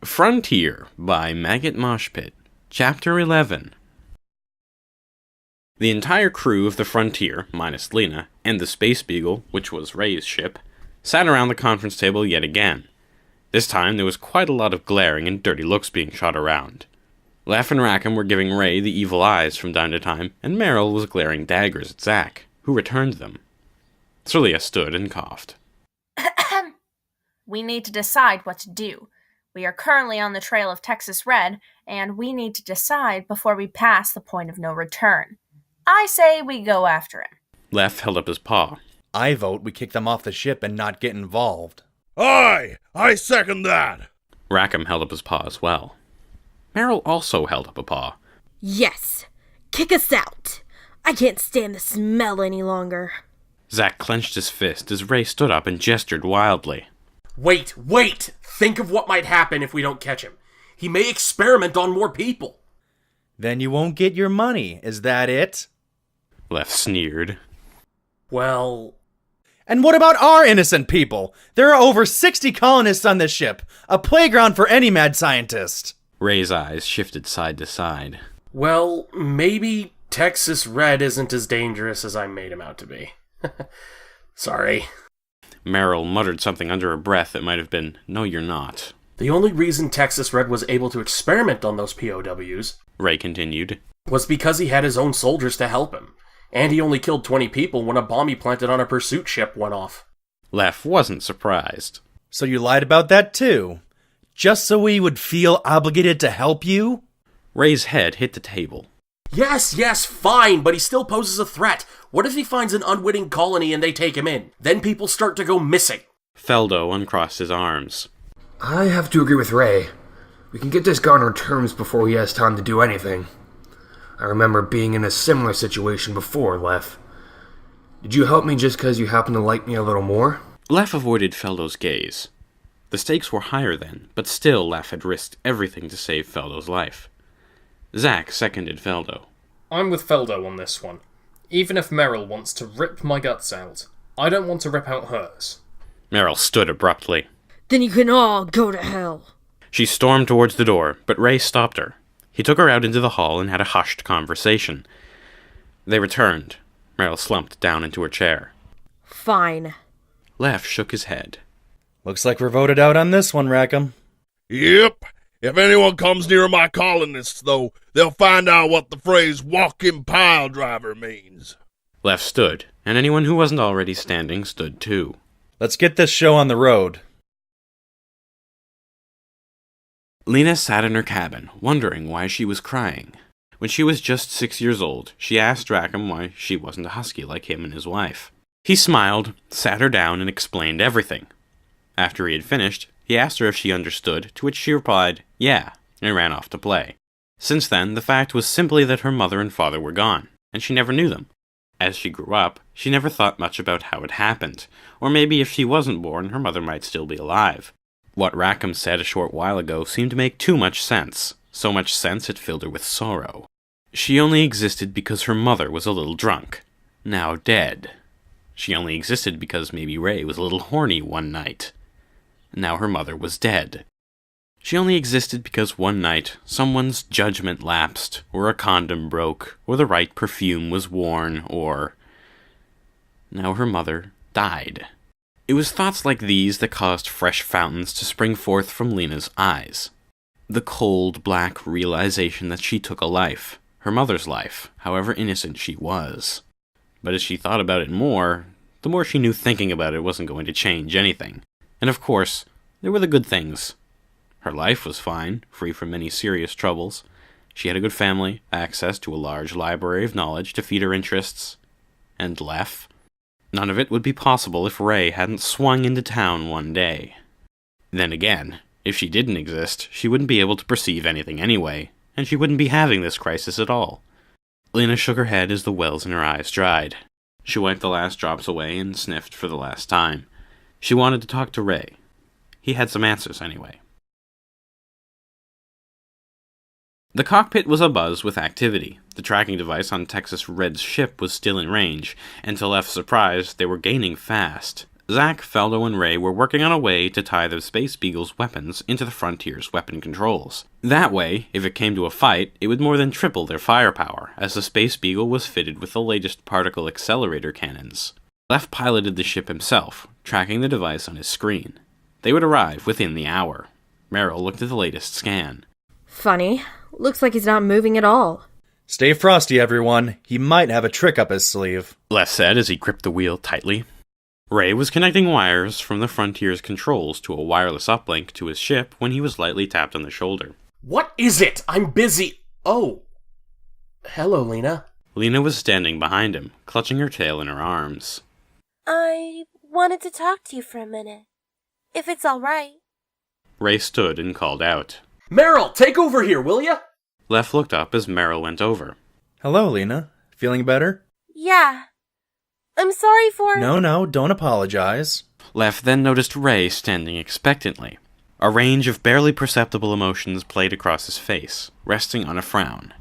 Frontier by Maggot Moshpit, Chapter 11. The entire crew of the Frontier, minus Leena, and the Space Beagle, which was Ray's ship, sat around the conference table yet again. This time there was quite a lot of glaring and dirty looks being shot around. Leff and Rackham were giving Ray the evil eyes from time to time, and Meryl was glaring daggers at Zack, who returned them. Celia stood and coughed. We need to decide what to do. We are currently on the trail of Texas Red, and we need to decide before we pass the point of no return. I say we go after him. Leff held up his paw. I vote we kick them off the ship and not get involved. Aye, I second that. Rackham held up his paw as well. Meryl also held up a paw. Yes, kick us out. I can't stand the smell any longer. Zack clenched his fist as Ray stood up and gestured wildly. Wait! Think of what might happen if we don't catch him. He may experiment on more people. Then you won't get your money, is that it? Leff sneered. Well... And what about our innocent people? There are over 60 colonists on this ship, a playground for any mad scientist. Ray's eyes shifted side to side. Well, maybe Texas Red isn't as dangerous as I made him out to be. Sorry. Meryl muttered something under her breath that might have been, "No, you're not." The only reason Texas Red was able to experiment on those POWs, Ray continued, was because he had his own soldiers to help him. And he only killed 20 people when a bomb he planted on a pursuit ship went off. Leff wasn't surprised. So you lied about that too? Just so we would feel obligated to help you? Ray's head hit the table. Yes, fine, but he still poses a threat. What if he finds an unwitting colony and they take him in? Then people start to go missing. Feldo uncrossed his arms. I have to agree with Ray. We can get this guy on our terms before he has time to do anything. I remember being in a similar situation before, Leff. Did you help me just because you happen to like me a little more? Leff avoided Feldo's gaze. The stakes were higher then, but still Leff had risked everything to save Feldo's life. Zack seconded Feldo. I'm with Feldo on this one. Even if Meryl wants to rip my guts out, I don't want to rip out hers. Meryl stood abruptly. Then you can all go to hell. She stormed towards the door, but Ray stopped her. He took her out into the hall and had a hushed conversation. They returned. Meryl slumped down into her chair. Fine. Leff shook his head. Looks like we're voted out on this one, Rackham. Yep. If anyone comes near my colonists, though, they'll find out what the phrase walking pile driver means. Leff stood, and anyone who wasn't already standing stood too. Let's get this show on the road. Leena sat in her cabin, wondering why she was crying. When she was just 6 years old, she asked Rackham why she wasn't a husky like him and his wife. He smiled, sat her down, and explained everything. After he had finished, he asked her if she understood, to which she replied, yeah, and ran off to play. Since then, the fact was simply that her mother and father were gone, and she never knew them. As she grew up, she never thought much about how it happened, or maybe if she wasn't born, her mother might still be alive. What Rackham said a short while ago seemed to make too much sense. So much sense it filled her with sorrow. She only existed because her mother was a little drunk. Now dead. She only existed because maybe Ray was a little horny one night. Now her mother was dead. She only existed because one night someone's judgment lapsed, or a condom broke, or the right perfume was worn, or... Now her mother died. It was thoughts like these that caused fresh fountains to spring forth from Leena's eyes. The cold, black realization that she took a life, her mother's life, however innocent she was. But as she thought about it more, the more she knew thinking about it wasn't going to change anything. And of course, there were the good things. Her life was fine, free from any serious troubles. She had a good family, access to a large library of knowledge to feed her interests. And Leff? None of it would be possible if Ray hadn't swung into town one day. Then again, if she didn't exist, she wouldn't be able to perceive anything anyway, and she wouldn't be having this crisis at all. Leena shook her head as the wells in her eyes dried. She wiped the last drops away and sniffed for the last time. She wanted to talk to Ray. He had some answers anyway. The cockpit was abuzz with activity. The tracking device on Texas Red's ship was still in range, and to Leff's surprise, they were gaining fast. Zack, Feldo, and Ray were working on a way to tie the Space Beagle's weapons into the Frontier's weapon controls. That way, if it came to a fight, it would more than triple their firepower, as the Space Beagle was fitted with the latest particle accelerator cannons. Leff piloted the ship himself, tracking the device on his screen. They would arrive within the hour. Meryl looked at the latest scan. Funny. Looks like he's not moving at all. Stay frosty, everyone. He might have a trick up his sleeve. Les said as he gripped the wheel tightly. Ray was connecting wires from the Frontier's controls to a wireless uplink to his ship when he was lightly tapped on the shoulder. What is it? I'm busy. Oh. Hello, Leena. Leena was standing behind him, clutching her tail in her arms. I wanted to talk to you for a minute. If it's all right. Ray stood and called out. Meryl, take over here, will ya? Leff looked up as Meryl went over. Hello, Leena. Feeling better? Yeah. I'm sorry for... No, don't apologize. Leff then noticed Ray standing expectantly. A range of barely perceptible emotions played across his face, resting on a frown.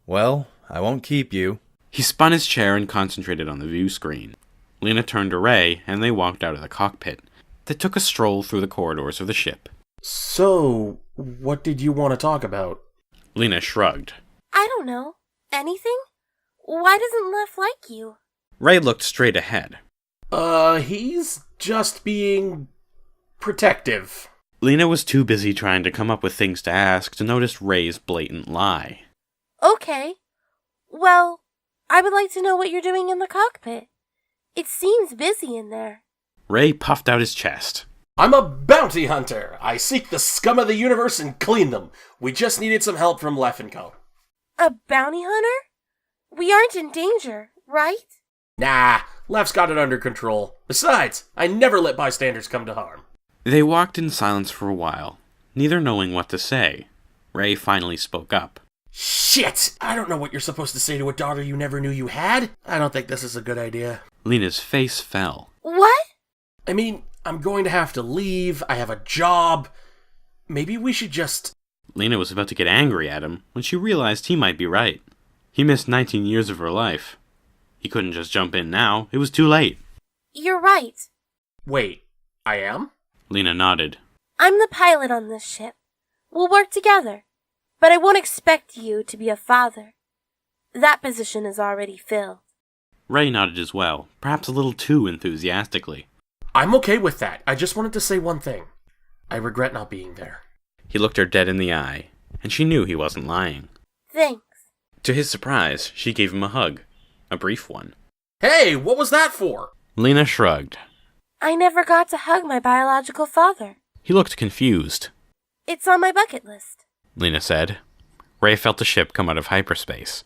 Well, I won't keep you. He spun his chair and concentrated on the view screen. Leena turned to Ray, and they walked out of the cockpit. They took a stroll through the corridors of the ship. So, what did you want to talk about? Leena shrugged. I don't know. Anything? Why doesn't Leff like you? Ray looked straight ahead. He's just being... protective. Leena was too busy trying to come up with things to ask to notice Ray's blatant lie. Okay. Well, I would like to know what you're doing in the cockpit. It seems busy in there. Ray puffed out his chest. I'm a bounty hunter. I seek the scum of the universe and clean them. We just needed some help from Leff & Co. A bounty hunter? We aren't in danger, right? Nah, Leff's got it under control. Besides, I never let bystanders come to harm. They walked in silence for a while, neither knowing what to say. Ray finally spoke up. Shit! I don't know what you're supposed to say to a daughter you never knew you had. I don't think this is a good idea. Lena's face fell. What? I mean, I'm going to have to leave. I have a job. Maybe we should just... Leena was about to get angry at him when she realized he might be right. He missed 19 years of her life. He couldn't just jump in now. It was too late. You're right. Wait, I am? Leena nodded. I'm the pilot on this ship. We'll work together. But I won't expect you to be a father. That position is already filled. Ray nodded as well, perhaps a little too enthusiastically. I'm okay with that. I just wanted to say one thing. I regret not being there. He looked her dead in the eye, and she knew he wasn't lying. Thanks. To his surprise, she gave him a hug. A brief one. Hey, what was that for? Leena shrugged. I never got to hug my biological father. He looked confused. It's on my bucket list. Leena said. Ray felt the ship come out of hyperspace.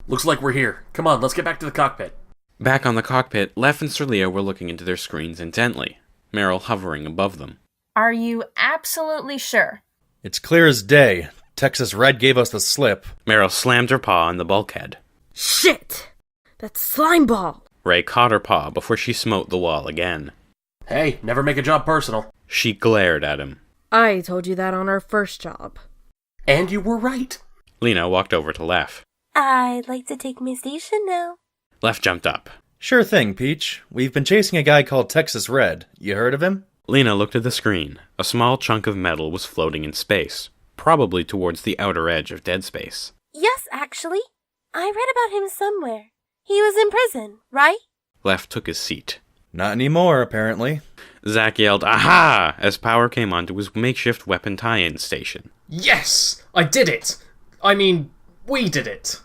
Looks like we're here. Come on, let's get back to the cockpit. Back on the cockpit, Leff and Sirlia were looking into their screens intently, Meryl hovering above them. Are you absolutely sure? It's clear as day. Texas Red gave us the slip. Meryl slammed her paw on the bulkhead. Shit! That slime ball! Ray caught her paw before she smote the wall again. Hey, never make a job personal. She glared at him. I told you that on our first job. And you were right. Leena walked over to Leff. I'd like to take my station now. Leff jumped up. Sure thing, Peach. We've been chasing a guy called Texas Red. You heard of him? Leena looked at the screen. A small chunk of metal was floating in space, probably towards the outer edge of dead space. Yes, actually. I read about him somewhere. He was in prison, right? Leff took his seat. Not anymore, apparently. Zack yelled, "Aha!" as power came onto his makeshift weapon tie-in station. Yes! I did it! I mean, we did it.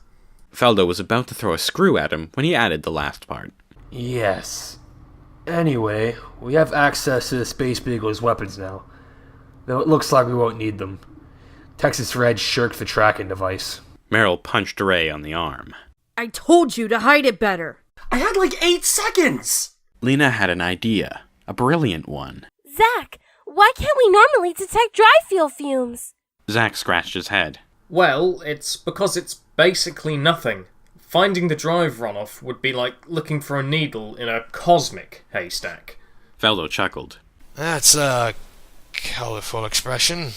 Feldo was about to throw a screw at him when he added the last part. Yes. Anyway, we have access to the Space Beagle's weapons now. Though it looks like we won't need them. Texas Red shirked the tracking device. Meryl punched Ray on the arm. I told you to hide it better. I had like 8 seconds! Leena had an idea. A brilliant one. Zack, why can't we normally detect dry fuel fumes? Zack scratched his head. Well, it's because it's basically nothing. Finding the drive runoff would be like looking for a needle in a cosmic haystack. Feldo chuckled. That's a colorful expression.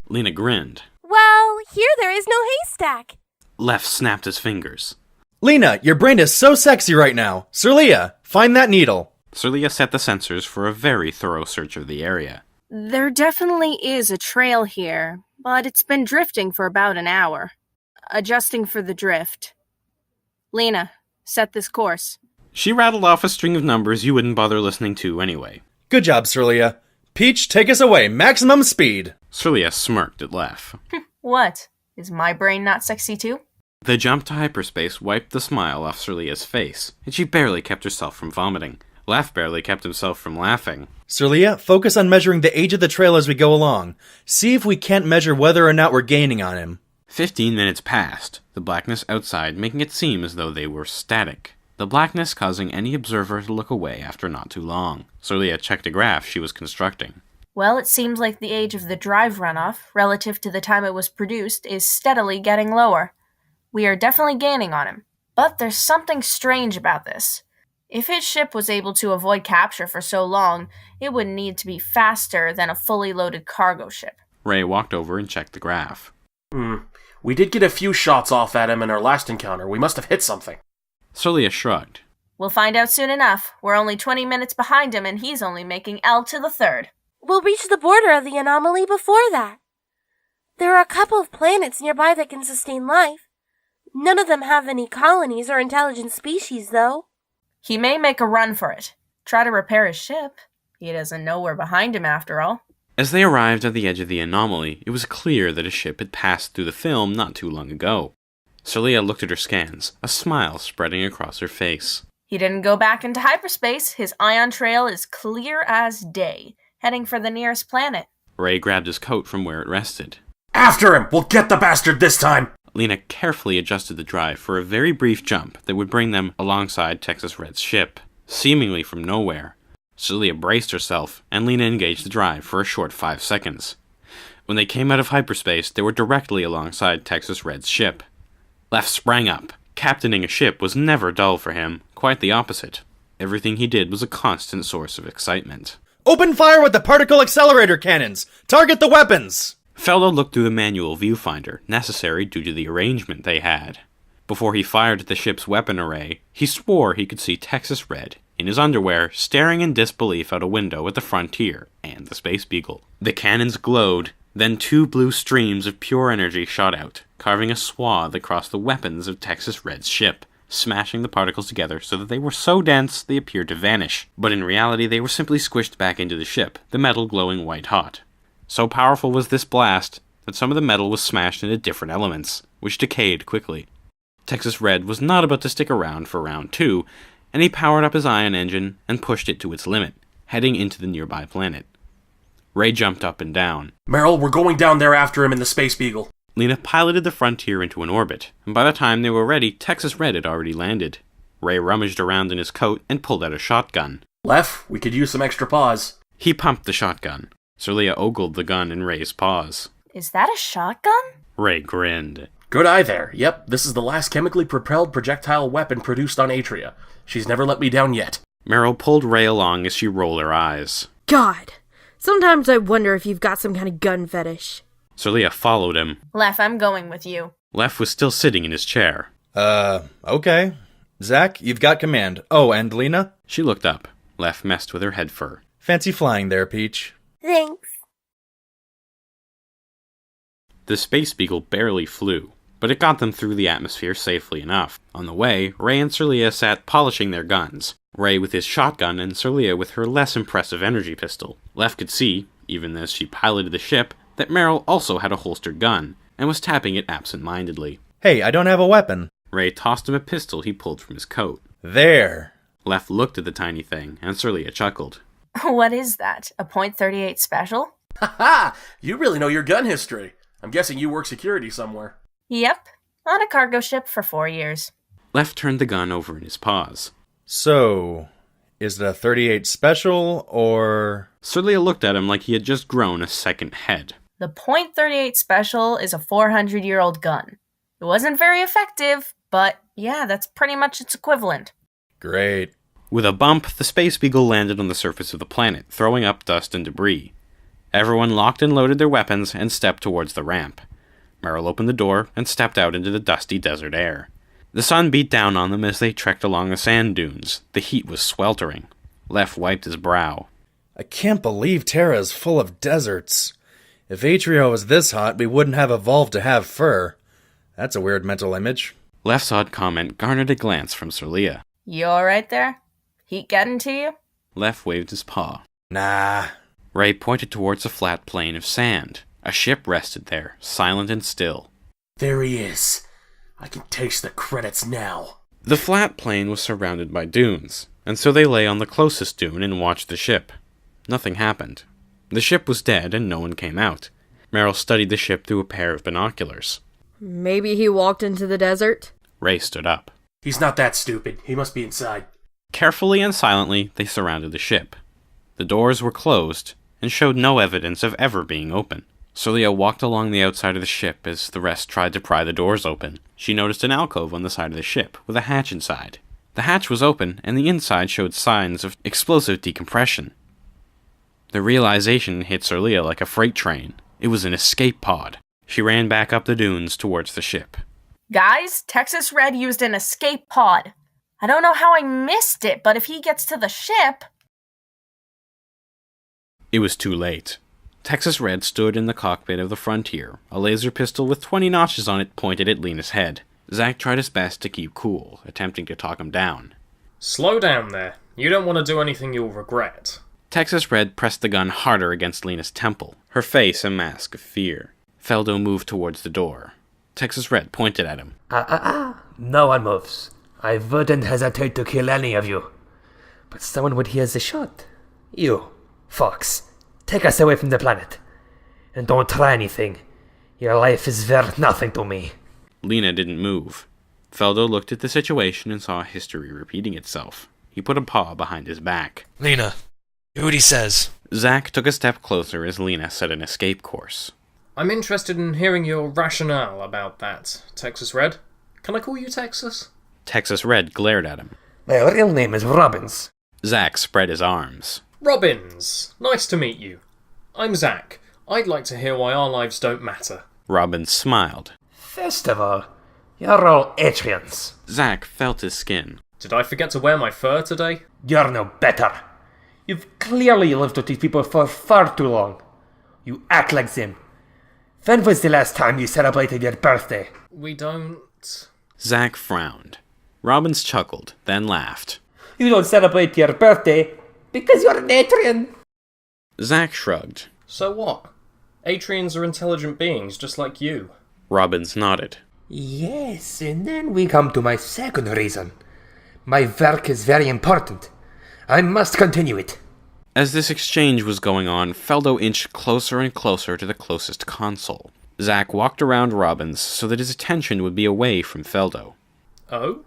Leena grinned. Well, here there is no haystack. Leff snapped his fingers. Leena, your brain is so sexy right now. Sirlia, find that needle. Celia set the sensors for a very thorough search of the area. There definitely is a trail here, but it's been drifting for about an hour. Adjusting for the drift. Leena, set this course. She rattled off a string of numbers you wouldn't bother listening to anyway. Good job, Celia. Peach, take us away. Maximum speed. Celia smirked at Lef. What? Is my brain not sexy too? The jump to hyperspace wiped the smile off Celia's face, and she barely kept herself from vomiting. Lef barely kept himself from laughing. Celia, focus on measuring the age of the trail as we go along. See if we can't measure whether or not we're gaining on him. 15 minutes passed, the blackness outside making it seem as though they were static. The blackness causing any observer to look away after not too long. Celia checked a graph she was constructing. Well, it seems like the age of the drive runoff, relative to the time it was produced, is steadily getting lower. We are definitely gaining on him. But there's something strange about this. If his ship was able to avoid capture for so long, it would need to be faster than a fully loaded cargo ship. Ray walked over and checked the graph. We did get a few shots off at him in our last encounter. We must have hit something. Celia shrugged. We'll find out soon enough. We're only 20 minutes behind him, and he's only making L to the third. We'll reach the border of the anomaly before that. There are a couple of planets nearby that can sustain life. None of them have any colonies or intelligent species, though. He may make a run for it. Try to repair his ship. He doesn't know we're behind him after all. As they arrived at the edge of the anomaly, it was clear that a ship had passed through the film not too long ago. Celia looked at her scans, a smile spreading across her face. He didn't go back into hyperspace. His ion trail is clear as day, heading for the nearest planet. Ray grabbed his coat from where it rested. After him! We'll get the bastard this time! Leena carefully adjusted the drive for a very brief jump that would bring them alongside Texas Red's ship, seemingly from nowhere. Celia braced herself, and Leena engaged the drive for a short 5 seconds. When they came out of hyperspace, they were directly alongside Texas Red's ship. Lef sprang up. Captaining a ship was never dull for him, quite the opposite. Everything he did was a constant source of excitement. Open fire with the particle accelerator cannons! Target the weapons! Fellow looked through the manual viewfinder, necessary due to the arrangement they had. Before he fired at the ship's weapon array, he swore he could see Texas Red, in his underwear, staring in disbelief out a window at the Frontier and the Space Beagle. The cannons glowed, then 2 blue streams of pure energy shot out, carving a swath across the weapons of Texas Red's ship, smashing the particles together so that they were so dense they appeared to vanish. But in reality they were simply squished back into the ship, the metal glowing white-hot. So powerful was this blast that some of the metal was smashed into different elements, which decayed quickly. Texas Red was not about to stick around for round 2, and he powered up his ion engine and pushed it to its limit, heading into the nearby planet. Ray jumped up and down. Meryl, we're going down there after him in the Space Beagle. Leena piloted the Frontier into an orbit, and by the time they were ready, Texas Red had already landed. Ray rummaged around in his coat and pulled out a shotgun. Lef, we could use some extra paws. He pumped the shotgun. Celia ogled the gun in Ray's paws. Is that a shotgun? Ray grinned. Good eye there. Yep, this is the last chemically propelled projectile weapon produced on Atria. She's never let me down yet. Meryl pulled Ray along as she rolled her eyes. God, sometimes I wonder if you've got some kind of gun fetish. Celia followed him. Lef, I'm going with you. Lef was still sitting in his chair. Okay. Zach, you've got command. Oh, and Leena? She looked up. Lef messed with her head fur. Fancy flying there, Peach. Thanks. The Space Beagle barely flew, but it got them through the atmosphere safely enough. On the way, Ray and Celia sat polishing their guns, Ray with his shotgun and Celia with her less impressive energy pistol. Lef could see, even as she piloted the ship, that Meryl also had a holstered gun, and was tapping it absent-mindedly. Hey, I don't have a weapon. Ray tossed him a pistol he pulled from his coat. There. Lef looked at the tiny thing, and Celia chuckled. What is that? A .38 special? Ha ha! You really know your gun history. I'm guessing you work security somewhere. Yep. On a cargo ship for 4 years. Lef turned the gun over in his paws. So, is it a .38 special, or... Celia looked at him like he had just grown a second head. The .38 special is a 400-year-old gun. It wasn't very effective, but yeah, that's pretty much its equivalent. Great. With a bump, the Space Beagle landed on the surface of the planet, throwing up dust and debris. Everyone locked and loaded their weapons and stepped towards the ramp. Meryl opened the door and stepped out into the dusty desert air. The sun beat down on them as they trekked along the sand dunes. The heat was sweltering. Lef wiped his brow. I can't believe Terra is full of deserts. If Atrio was this hot, we wouldn't have evolved to have fur. That's a weird mental image. Lef's odd comment garnered a glance from Sir Leah. You alright there? Heat getting to you? Lef waved his paw. Nah. Ray pointed towards a flat plain of sand. A ship rested there, silent and still. There he is. I can taste the credits now. The flat plain was surrounded by dunes, and so they lay on the closest dune and watched the ship. Nothing happened. The ship was dead and no one came out. Meryl studied the ship through a pair of binoculars. Maybe he walked into the desert? Ray stood up. He's not that stupid. He must be inside. Carefully and silently, they surrounded the ship. The doors were closed and showed no evidence of ever being open. Celia walked along the outside of the ship as the rest tried to pry the doors open. She noticed an alcove on the side of the ship with a hatch inside. The hatch was open and the inside showed signs of explosive decompression. The realization hit Celia like a freight train. It was an escape pod. She ran back up the dunes towards the ship. Guys, Texas Red used an escape pod. I don't know how I missed it, but if he gets to the ship... It was too late. Texas Red stood in the cockpit of the Frontier, a laser pistol with 20 notches on it pointed at Lena's head. Zack tried his best to keep cool, attempting to talk him down. Slow down there. You don't want to do anything you'll regret. Texas Red pressed the gun harder against Lena's temple, her face a mask of fear. Feldo moved towards the door. Texas Red pointed at him. No one moves. I wouldn't hesitate to kill any of you. But someone would hear the shot. You, Fox, take us away from the planet. And don't try anything. Your life is worth nothing to me. Leena didn't move. Feldo looked at the situation and saw history repeating itself. He put a paw behind his back. Leena, do what he says. Zack took a step closer as Leena set an escape course. I'm interested in hearing your rationale about that, Texas Red. Can I call you Texas? Texas Red glared at him. My real name is Robbins. Zack spread his arms. Robbins, nice to meet you. I'm Zack. I'd like to hear why our lives don't matter. Robbins smiled. First of all, you're all Atrians. Zack felt his skin. Did I forget to wear my fur today? You're no better. You've clearly lived with these people for far too long. You act like them. When was the last time you celebrated your birthday? We don't... Zack frowned. Robbins chuckled, then laughed. You don't celebrate your birthday because you're an Atrian. Zack shrugged. So what? Atrians are intelligent beings just like you. Robbins nodded. Yes, and then we come to my second reason. My work is very important. I must continue it. As this exchange was going on, Feldo inched closer and closer to the closest console. Zack walked around Robbins so that his attention would be away from Feldo. Oh?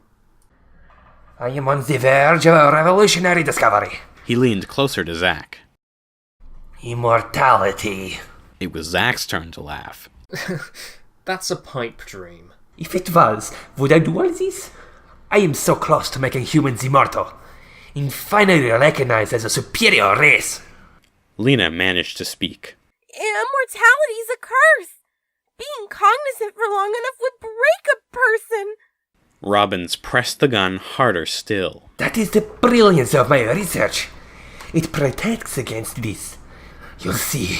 I am on the verge of a revolutionary discovery. He leaned closer to Zack. Immortality. It was Zack's turn to laugh. That's a pipe dream. If it was, would I do all this? I am so close to making humans immortal, and finally recognized as a superior race. Leena managed to speak. Immortality's a curse. Being cognizant for long enough would break a person. Robbins pressed the gun harder still. That is the brilliance of my research. It protects against this. You'll see.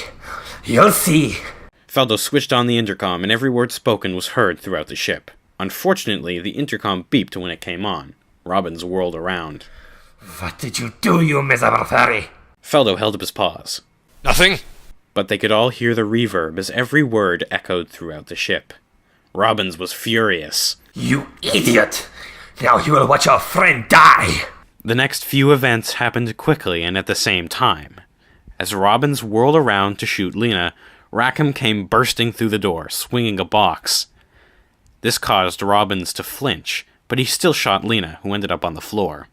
You'll see. Feldo switched on the intercom and every word spoken was heard throughout the ship. Unfortunately, the intercom beeped when it came on. Robbins whirled around. What did you do, you miserable fairy? Feldo held up his paws. Nothing? But they could all hear the reverb as every word echoed throughout the ship. Robbins was furious. You idiot! Now you will watch your friend die! The next few events happened quickly and at the same time. As Robbins whirled around to shoot Leena, Rackham came bursting through the door, swinging a box. This caused Robbins to flinch, but he still shot Leena, who ended up on the floor.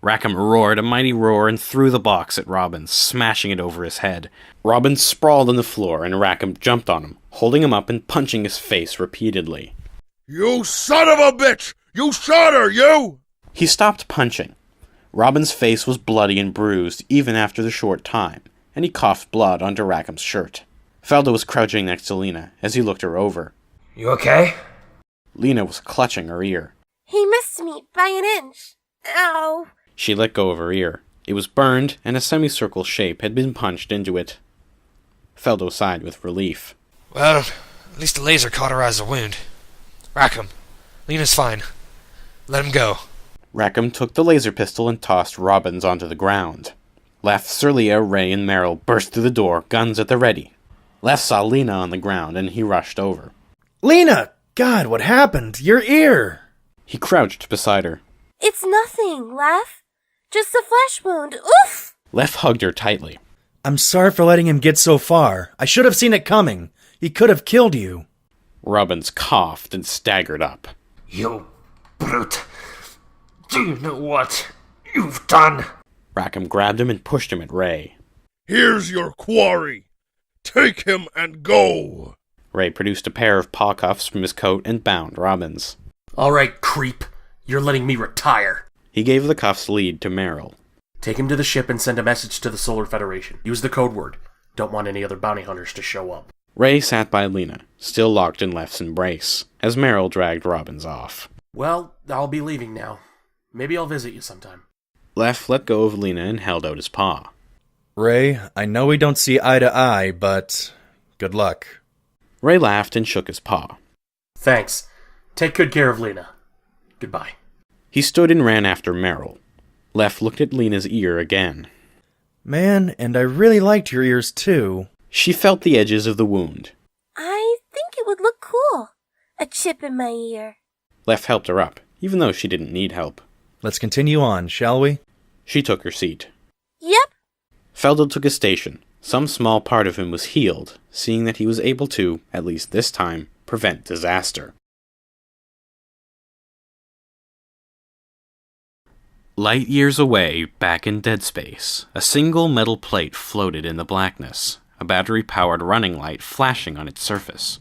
Rackham roared a mighty roar and threw the box at Robbins, smashing it over his head. Robbins sprawled on the floor and Rackham jumped on him, holding him up and punching his face repeatedly. You son of a bitch! You shot her, you! He stopped punching. Robbins' face was bloody and bruised even after the short time, and he coughed blood onto Rackham's shirt. Feldo was crouching next to Leena as he looked her over. You okay? Leena was clutching her ear. He missed me by an inch. Ow. She let go of her ear. It was burned, and a semicircle shape had been punched into it. Feldo sighed with relief. Well, at least the laser cauterized the wound. Rackham, Leena's fine. Let him go. Rackham took the laser pistol and tossed Robbins onto the ground. Left, Sirlia, Ray, and Merrill burst through the door, guns at the ready. Left saw Leena on the ground, and he rushed over. Leena! God, what happened? Your ear! He crouched beside her. It's nothing, Lef. Just a flesh wound. Oof! Lef hugged her tightly. I'm sorry for letting him get so far. I should have seen it coming. He could have killed you. Robbins coughed and staggered up. You brute. Do you know what you've done? Rackham grabbed him and pushed him at Ray. Here's your quarry. Take him and go. Ray produced a pair of paw cuffs from his coat and bound Robbins. All right, creep. You're letting me retire. He gave the cuffs lead to Merrill. Take him to the ship and send a message to the Solar Federation. Use the code word. Don't want any other bounty hunters to show up. Ray sat by Leena, still locked in Left's embrace, as Merrill dragged Robbins off. Well, I'll be leaving now. Maybe I'll visit you sometime. Left let go of Leena and held out his paw. Ray, I know we don't see eye to eye, but good luck. Ray laughed and shook his paw. Thanks. Take good care of Leena. Goodbye. He stood and ran after Merrill. Left looked at Leena's ear again. Man, and I really liked your ears too. She felt the edges of the wound. I think it would look cool. A chip in my ear. Left helped her up, even though she didn't need help. Let's continue on, shall we? She took her seat. Yep. Feldo took his station. Some small part of him was healed, seeing that he was able to, at least this time, prevent disaster. Light years away, back in dead space, a single metal plate floated in the blackness, a battery-powered running light flashing on its surface.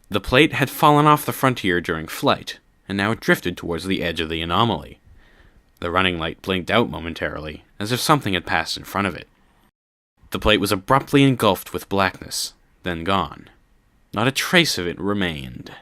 The plate had fallen off the frontier during flight, and now it drifted towards the edge of the anomaly. The running light blinked out momentarily, as if something had passed in front of it. The plate was abruptly engulfed with blackness, then gone. Not a trace of it remained.